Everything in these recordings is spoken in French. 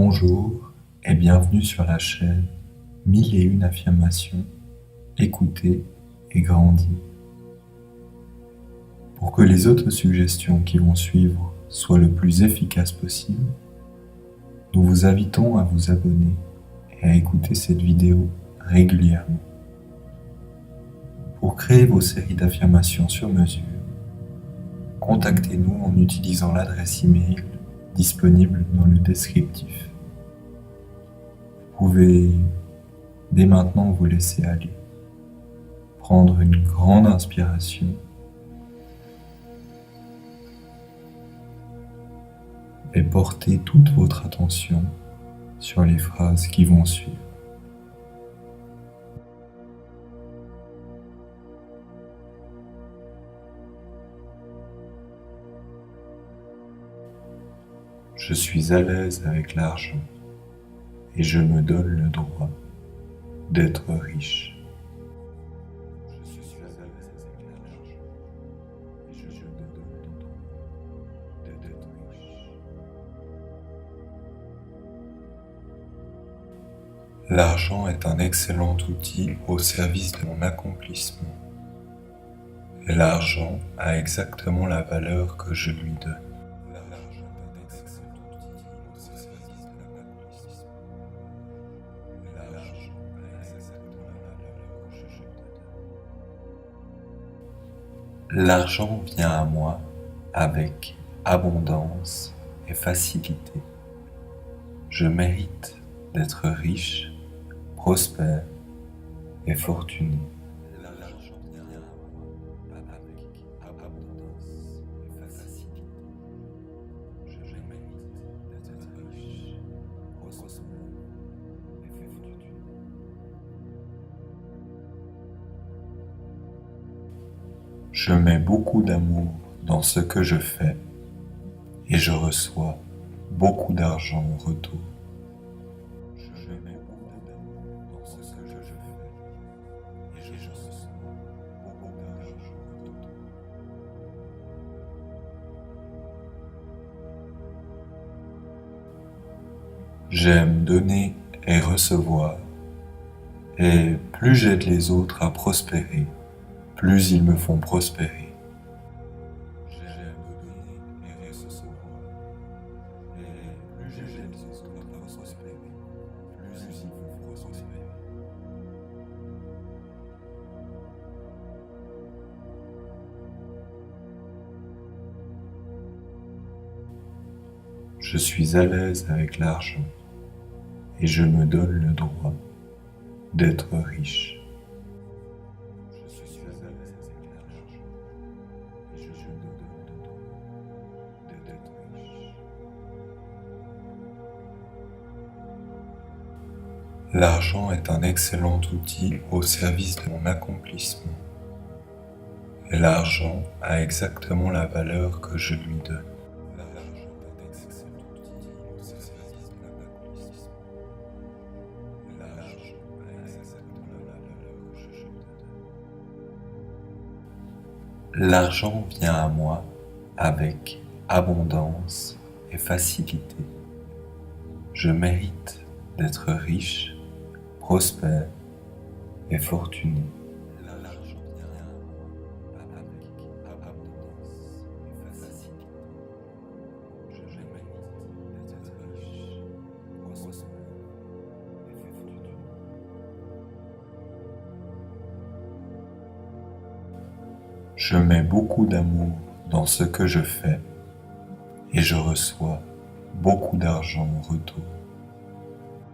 Bonjour et bienvenue sur la chaîne 1001 affirmations, écoutez et grandis. Pour que les autres suggestions qui vont suivre soient le plus efficaces possible, nous vous invitons à vous abonner et à écouter cette vidéo régulièrement. Pour créer vos séries d'affirmations sur mesure, contactez-nous en utilisant l'adresse email disponible dans le descriptif. Vous pouvez dès maintenant vous laisser aller, prendre une grande inspiration et porter toute votre attention sur les phrases qui vont suivre. Je suis à l'aise avec l'argent et je me donne le droit d'être riche. Je suis à l'aise avec l'argent et je me donne le droit d'être riche. L'argent est un excellent outil au service de mon accomplissement. Et l'argent a exactement la valeur que je lui donne. L'argent est un excellent outil au service de mon accomplissement. L'argent a exactement la valeur que je lui donne. L'argent vient à moi avec abondance et facilité. Je mérite d'être riche, prospère et fortuné. L'argent vient à moi avec abondance et facilité. Je mérite d'être riche, prospère et fortuné. Je mets beaucoup d'amour dans ce que je fais et je reçois beaucoup d'argent en retour. Je mets beaucoup d'amour dans ce que je fais et je reçois beaucoup d'argent en retour. J'aime donner et recevoir, et plus j'aide les autres à prospérer, plus ils me font prospérer. J'aime donner et recevoir, et plus j'aide les autres à prospérer, plus ils me font prospérer. Je suis à l'aise avec l'argent et je me donne le droit d'être riche. Je suis à l'aise avec l'argent et je me donne le droit d'être riche. L'argent est un excellent outil au service de mon accomplissement. Et l'argent a exactement la valeur que je lui donne. L'argent est un excellent outil au service de mon accomplissement. Et l'argent a exactement la valeur que je lui donne. L'argent vient à moi avec abondance et facilité. Je mérite d'être riche, prospère et fortuné. L'argent vient à moi avec abondance et facilité. Je mérite d'être riche, prospère et fortuné. Je mets beaucoup d'amour dans ce que je fais et je reçois beaucoup d'argent en retour.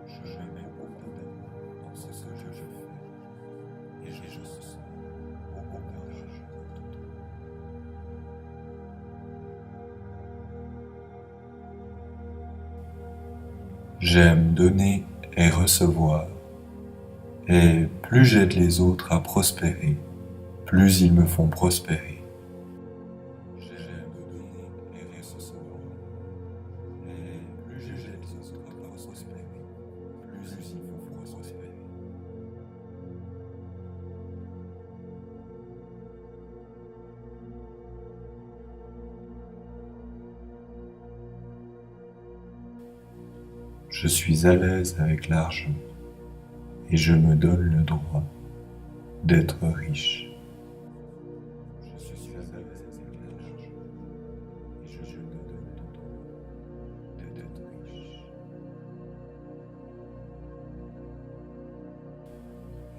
Je mets beaucoup d'amour dans ce que je fais et je reçois beaucoup d'argent en retour. J'aime donner et recevoir, et plus j'aide les autres à prospérer, plus ils me font prospérer. J'aime donner et recevoir, et plus j'aide les autres à prospérer, plus ils me font prospérer. Je suis à l'aise avec l'argent et je me donne le droit d'être riche. Je suis à l'aise avec l'argent et je me donne le droit d'être riche.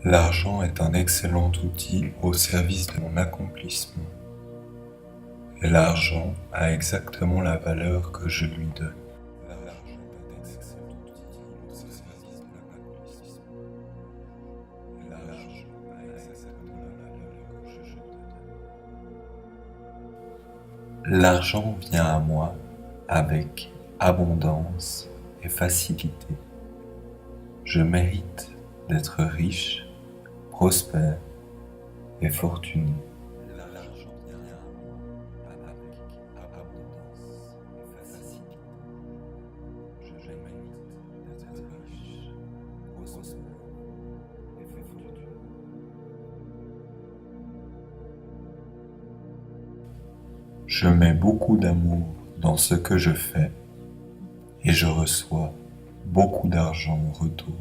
L'argent est un excellent outil au service de mon accomplissement. Et l'argent a exactement la valeur que je lui donne. L'argent est un excellent outil au service de mon accomplissement. Et l'argent a exactement la valeur que je lui donne. L'argent vient à moi avec abondance et facilité. Je mérite d'être riche, prospère et fortuné. L'argent vient à moi avec abondance et facilité. Je mérite d'être riche, prospère et fortuné. Je mets beaucoup d'amour dans ce que je fais et je reçois beaucoup d'argent en retour.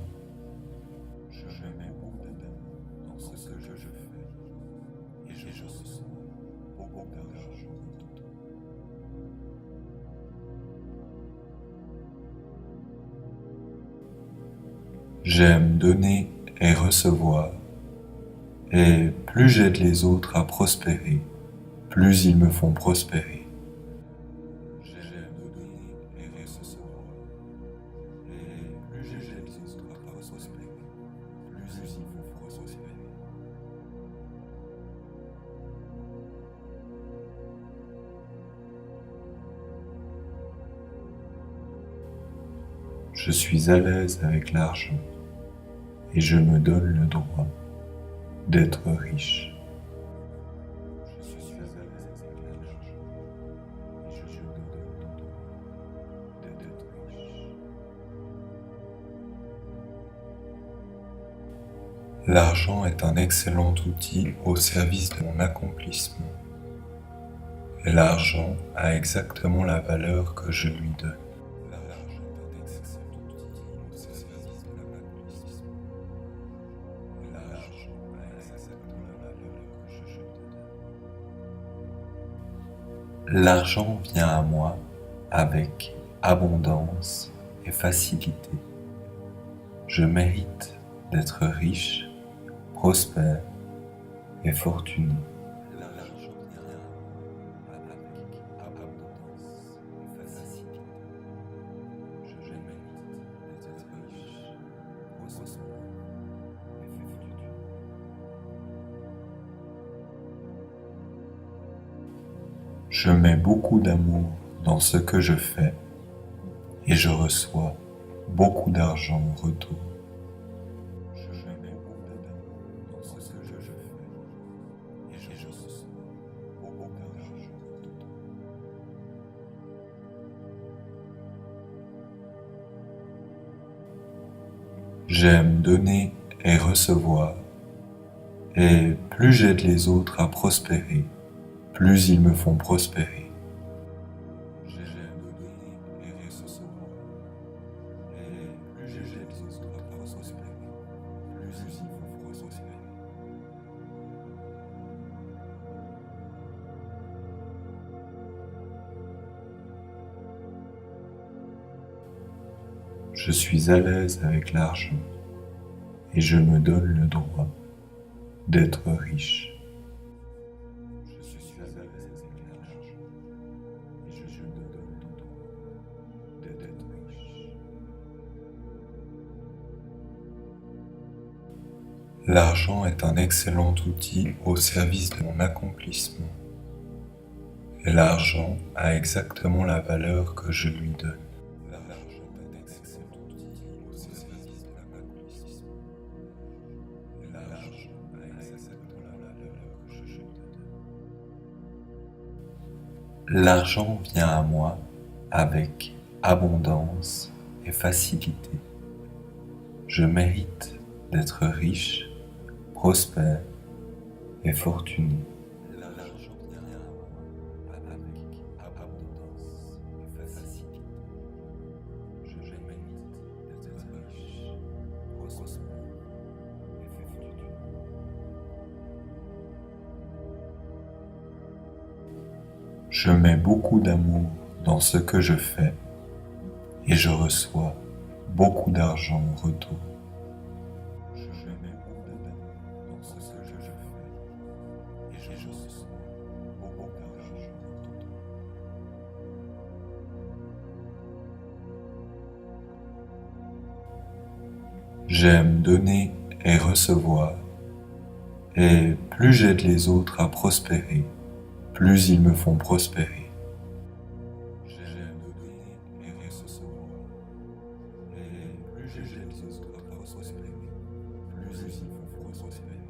Je mets beaucoup d'amour dans ce que je fais et je reçois beaucoup d'argent en retour. J'aime donner et recevoir, et plus j'aide les autres à prospérer, plus ils me font prospérer. J'aime donner et recevoir, et plus j'aide les autres à prospérer, plus ils me font prospérer. Je suis à l'aise avec l'argent et je me donne le droit d'être riche. Je suis à l'aise avec l'argent et je me donne le droit d'être riche. L'argent est un excellent outil au service de mon accomplissement. Et l'argent a exactement la valeur que je lui donne. L'argent est un excellent outil au service de mon accomplissement. Et l'argent a exactement la valeur que je lui donne. L'argent vient à moi avec abondance et facilité. Je mérite d'être riche, prospère et fortuné. L'argent vient à moi avec abondance et facilité. Je mérite d'être riche, prospère et fortuné. Je mets beaucoup d'amour dans ce que je fais et je reçois beaucoup d'argent en retour. Je mets beaucoup d'amour dans ce que je fais et je reçois beaucoup d'argent en retour. J'aime donner et recevoir, et plus j'aide les autres à prospérer, plus ils me font prospérer. J'aime donner et recevoir, et plus j'aide les autres à prospérer, plus ils me font prospérer. Je suis à l'aise avec l'argent et je me donne le droit d'être riche. Je suis à l'aise avec l'argent et je me donne le droit d'être riche. L'argent est un excellent outil au service de mon accomplissement. Et l'argent a exactement la valeur que je lui donne. L'argent est un excellent outil au service de mon accomplissement. Et l'argent a exactement la valeur que je lui donne. L'argent vient à moi avec abondance et facilité. Je mérite d'être riche, prospère et fortuné. L'argent vient à moi avec abondance et facilité. Je mérite Je mets beaucoup d'amour dans ce que je fais et je reçois beaucoup d'argent en retour. Je mets beaucoup d'amour dans ce que je fais et je reçois beaucoup d'argent en retour. J'aime donner et recevoir, et plus j'aide les autres à prospérer, plus ils me font prospérer. J'aime donner et recevoir, et plus j'aide les autres à prospérer, plus ils me font prospérer.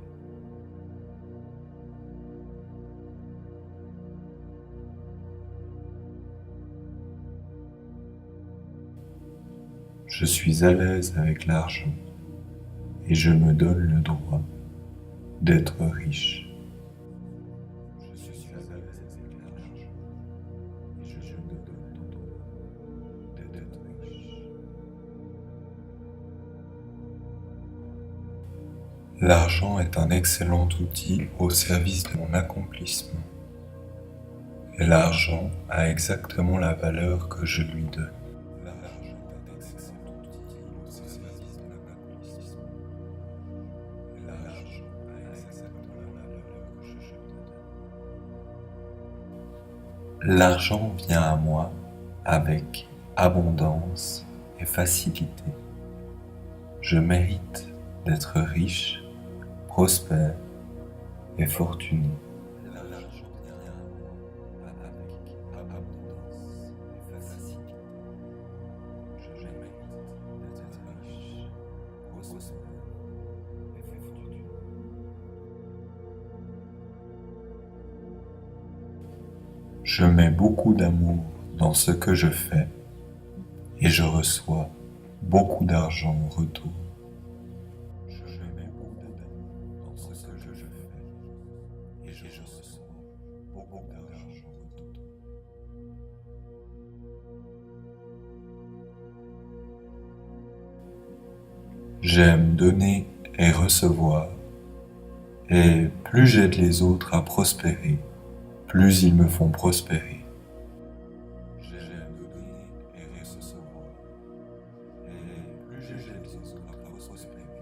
Je suis à l'aise avec l'argent et je me donne le droit d'être riche. Je suis à l'aise avec l'argent et je me donne le droit d'être riche. L'argent est un excellent outil au service de mon accomplissement. Et l'argent a exactement la valeur que je lui donne. L'argent est un excellent outil au service de mon accomplissement. Et l'argent a exactement la valeur que je lui donne. L'argent vient à moi avec abondance et facilité. Je mérite d'être riche, prospère et fortuné. L'argent vient à moi avec abondance et facilité. Je mérite d'être riche, prospère et fortuné. Je mets beaucoup d'amour dans ce que je fais et je reçois beaucoup d'argent en retour. Je mets beaucoup d'amour dans ce que je fais et je reçois beaucoup d'argent en retour. J'aime donner et recevoir, et plus j'aide les autres à prospérer, plus ils me font prospérer. J'aime donner et recevoir, et plus j'aide les autres à prospérer,